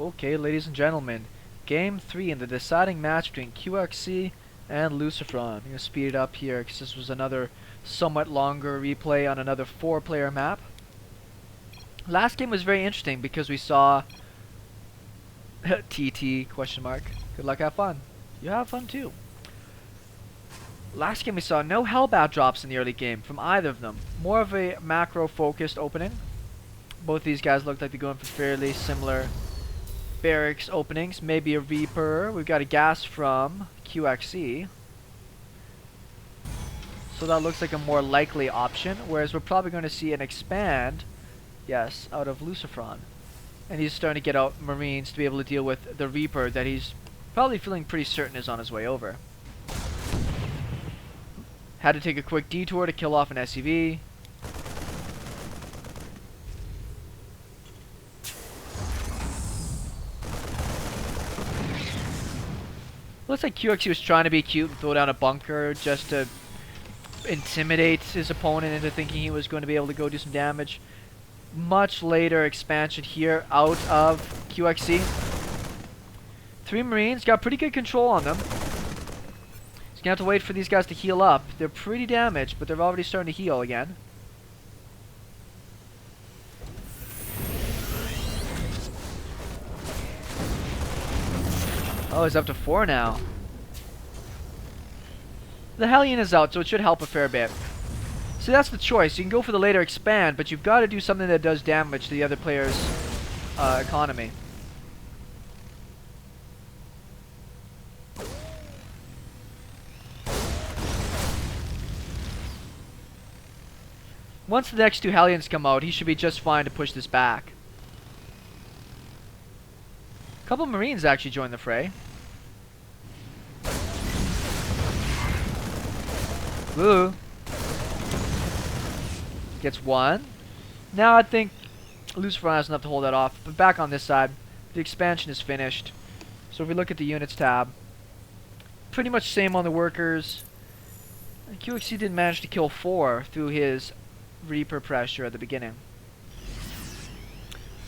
Okay, ladies and gentlemen, Game 3 in the deciding match between QXC and Lucifron. I'm going to speed it up here because this was another somewhat longer replay on another 4-player map. Last game was very interesting because we saw TT question mark. Good luck, have fun. You have fun too. Last game we saw no Hellbat drops in the early game from either of them. More of a macro focused opening. Both these guys looked like they're going for fairly similar barracks openings. Maybe a Reaper. We've got a gas from QXC. So that looks like a more likely option. Whereas we're probably going to see an expand, yes, out of Lucifron. And he's starting to get out Marines to be able to deal with the Reaper that he's probably feeling pretty certain is on his way over. Had to take a quick detour to kill off an SCV. Looks like QXC was trying to be cute and throw down a bunker just to intimidate his opponent into thinking he was going to be able to go do some damage. Much later expansion here out of QXC. 3 Marines, got pretty good control on them. He's going to have to wait for these guys to heal up. They're pretty damaged, but they're already starting to heal again. Oh, he's up to 4 now. The Hellion is out, so it should help a fair bit. So that's the choice. You can go for the later expand, but you've got to do something that does damage to the other player's economy. Once the next 2 Hellions come out, he should be just fine to push this back. A couple Marines actually joined the fray. Ooh. Gets 1. Now I think Lucifron has enough to hold that off. But back on this side, the expansion is finished. So if we look at the units tab, pretty much same on the workers. And QXC did manage to kill 4 through his Reaper pressure at the beginning.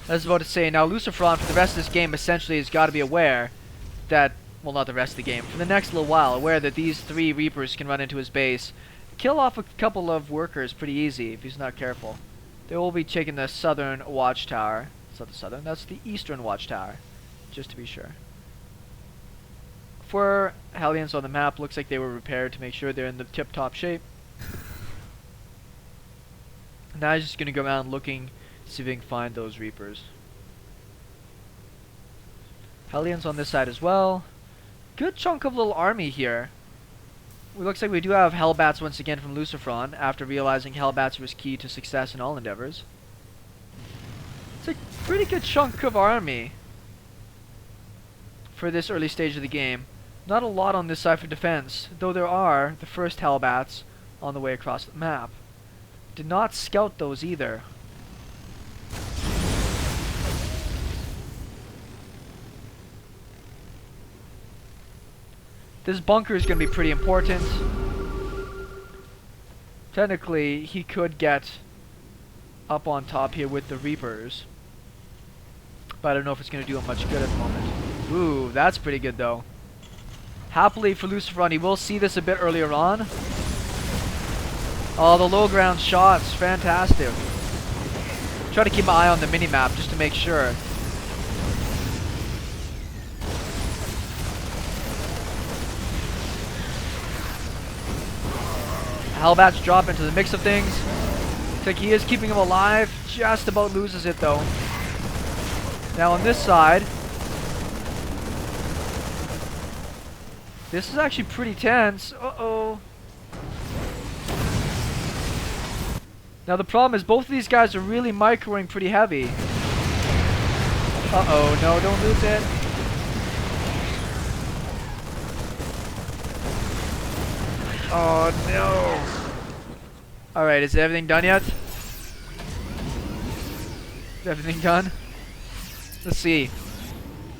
I was about to say, now Lucifron for the rest of this game essentially has got to be aware that, well, not the rest of the game, for the next little while, aware that these 3 Reapers can run into his base, kill off a couple of workers pretty easy if he's not careful. They will be taking the southern watchtower. It's not the southern, that's the eastern watchtower, just to be sure. 4 Hellions on the map, looks like they were repaired to make sure they're in the tip-top shape. Now he's just going to go around looking, see if he can find those Reapers. Hellions on this side as well. Good chunk of little army here. It looks like we do have Hellbats once again from Lucifron, after realizing Hellbats was key to success in all endeavors. It's a pretty good chunk of army for this early stage of the game. Not a lot on this side for defense, though there are the first Hellbats on the way across the map. Did not scout those either. This bunker is going to be pretty important. Technically, he could get up on top here with the Reapers. But I don't know if it's going to do him much good at the moment. Ooh, that's pretty good though. Happily for Lucifron, he will see this a bit earlier on. Oh, the low ground shots, fantastic. Try to keep my eye on the mini-map just to make sure. Hellbats drop into the mix of things. Looks like he is keeping him alive. Just about loses it though. Now on this side, this is actually pretty tense. Uh-oh. Now the problem is both of these guys are really microing pretty heavy. Uh-oh, no, don't lose it. Oh no. Alright, is everything done yet? Is everything done? Let's see.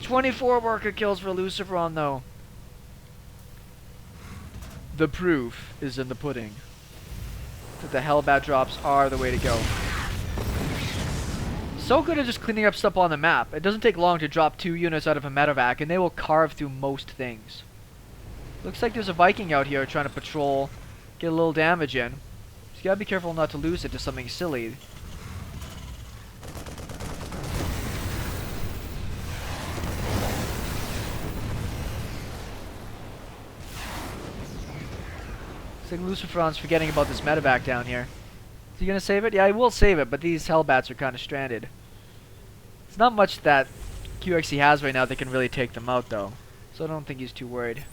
24 worker kills for Lucifron though. The proof is in the pudding that the Hellbat drops are the way to go. So good at just cleaning up stuff on the map. It doesn't take long to drop 2 units out of a medevac, and they will carve through most things. Looks like there's a Viking out here trying to patrol, get a little damage in. So you gotta be careful not to lose it to something silly. Looks like Lucifron's forgetting about this medevac down here. Is he gonna save it? Yeah, he will save it, but these Hellbats are kind of stranded. It's not much that QXC has right now that can really take them out, though. So I don't think he's too worried.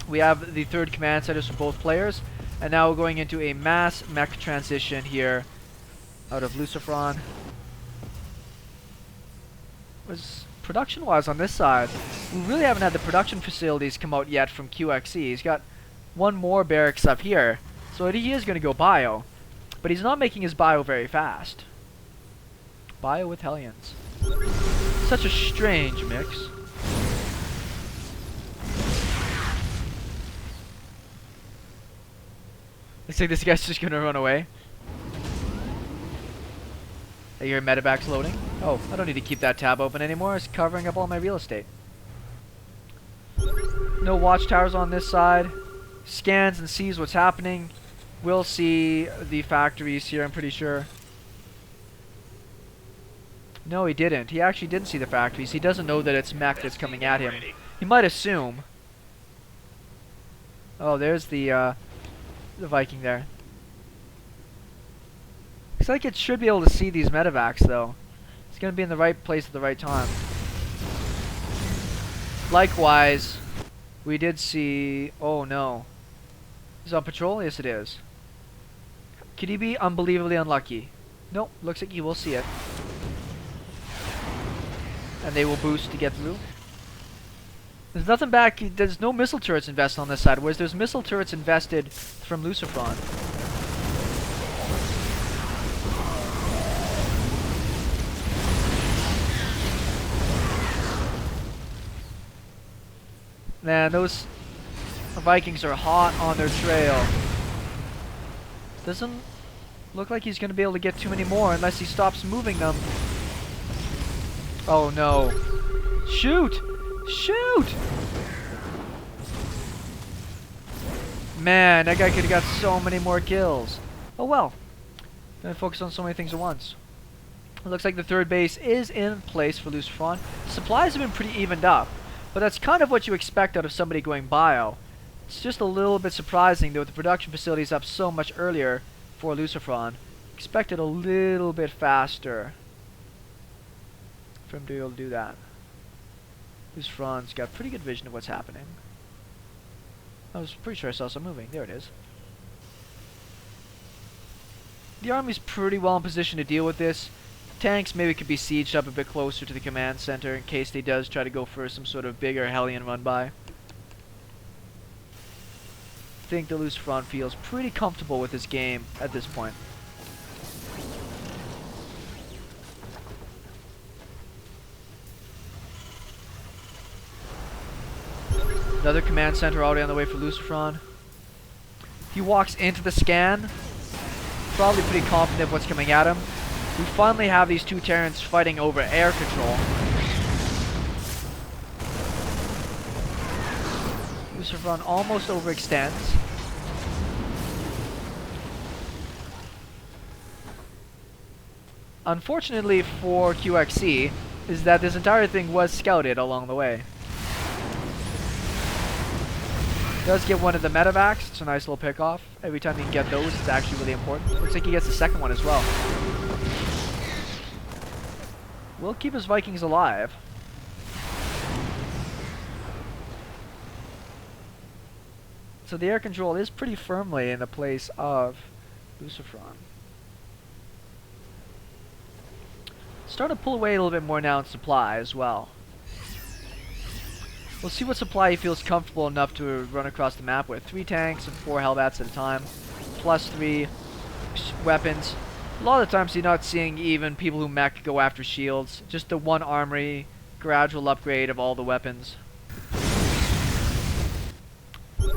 We have the 3rd command centers for both players. And now we're going into a mass mech transition here out of Lucifron. Production-wise on this side, we really haven't had the production facilities come out yet from QXC. He's got one more barracks up here, so he is going to go bio. But he's not making his bio very fast. Bio with Hellions. Such a strange mix. Looks like this guy's just going to run away. I hear medevac's loading. Oh, I don't need to keep that tab open anymore. It's covering up all my real estate. No watchtowers on this side. Scans and sees what's happening. We'll see the factories here, I'm pretty sure. No, he didn't. He actually didn't see the factories. He doesn't know that it's mech that's coming at him. He might assume. Oh, there's the Viking there. Looks like it should be able to see these medevacs, though. It's going to be in the right place at the right time. Likewise, we did see... Oh, no. Is it on patrol? Yes, it is. Could he be unbelievably unlucky? Nope. Looks like he will see it. And they will boost to get through. There's nothing back. There's no missile turrets invested on this side, whereas there's missile turrets invested from Lucifron. Man, those Vikings are hot on their trail. Doesn't look like he's going to be able to get too many more unless he stops moving them. Oh no. Shoot! Shoot! Man, that guy could have got so many more kills. Oh well. Gonna focus on so many things at once. It looks like the 3rd base is in place for Lucifron. Supplies have been pretty evened up, but that's kind of what you expect out of somebody going bio. It's just a little bit surprising that with the production facilities up so much earlier for Lucifron. Expected a little bit faster for him to be able to do that. Lucifron's got pretty good vision of what's happening. I was pretty sure I saw some moving. There it is. The army's pretty well in position to deal with this. Tanks maybe could be sieged up a bit closer to the command center in case they does try to go for some sort of bigger Hellion run by. I think the Lucifron feels pretty comfortable with this game at this point. Another command center already on the way for Lucifron. He walks into the scan, probably pretty confident of what's coming at him. We finally have these 2 Terrans fighting over air control. Lucifron almost overextends. Unfortunately for QXC, is that this entire thing was scouted along the way. Does get one of the medevacs. It's a nice little pick-off. Every time you can get those, it's actually really important. Looks like he gets the 2nd one as well. Will keep his Vikings alive. So the air control is pretty firmly in the place of Lucifron. Starting to pull away a little bit more now in supply as well. We'll see what supply he feels comfortable enough to run across the map with. 3 tanks and 4 Hellbats at a time. Plus 3 weapons. A lot of the times you're not seeing even people who mech go after shields. Just the 1 armory, gradual upgrade of all the weapons.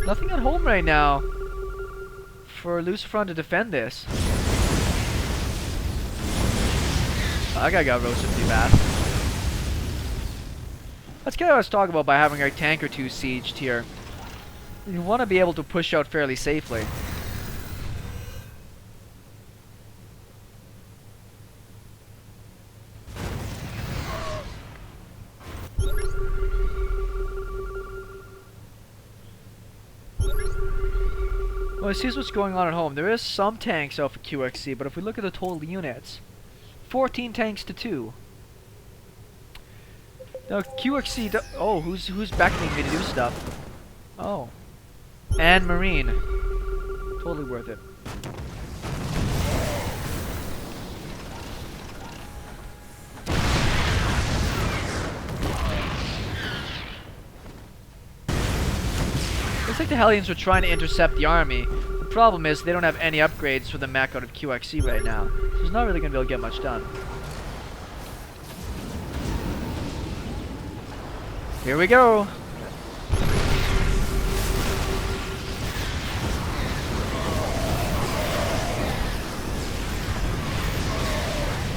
Nothing at home right now for Lucifron to defend this. That guy got roasted pretty fast. That's kind of what I was talking about by having a tank or two sieged here. You want to be able to push out fairly safely. Well, this is what's going on at home. There is some tanks out for QXC, but if we look at the total units, 14 tanks to 2. Now QXC, oh, who's beckoning me to do stuff? Oh, and Marine, totally worth it. Looks like the Hellions were trying to intercept the army. The problem is they don't have any upgrades for the mech out of QXC right now, so it's not really going to be able to get much done. Here we go!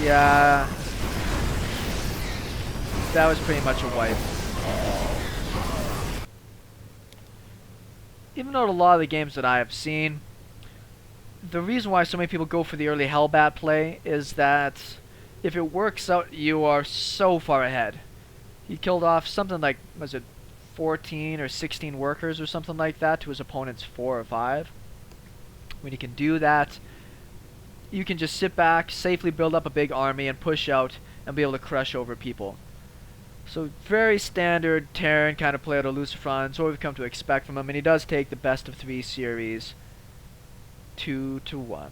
Yeah, that was pretty much a wipe. Even though a lot of the games that I have seen, the reason why so many people go for the early Hellbat play is that if it works out, you are so far ahead. He killed off something like, was it 14 or 16 workers or something like that to his opponent's 4 or 5. When you can do that, you can just sit back, safely build up a big army and push out and be able to crush over people. So very standard Terran kind of play out of Lucifron. It's what we've come to expect from him, and he does take the best of 3 series 2-1.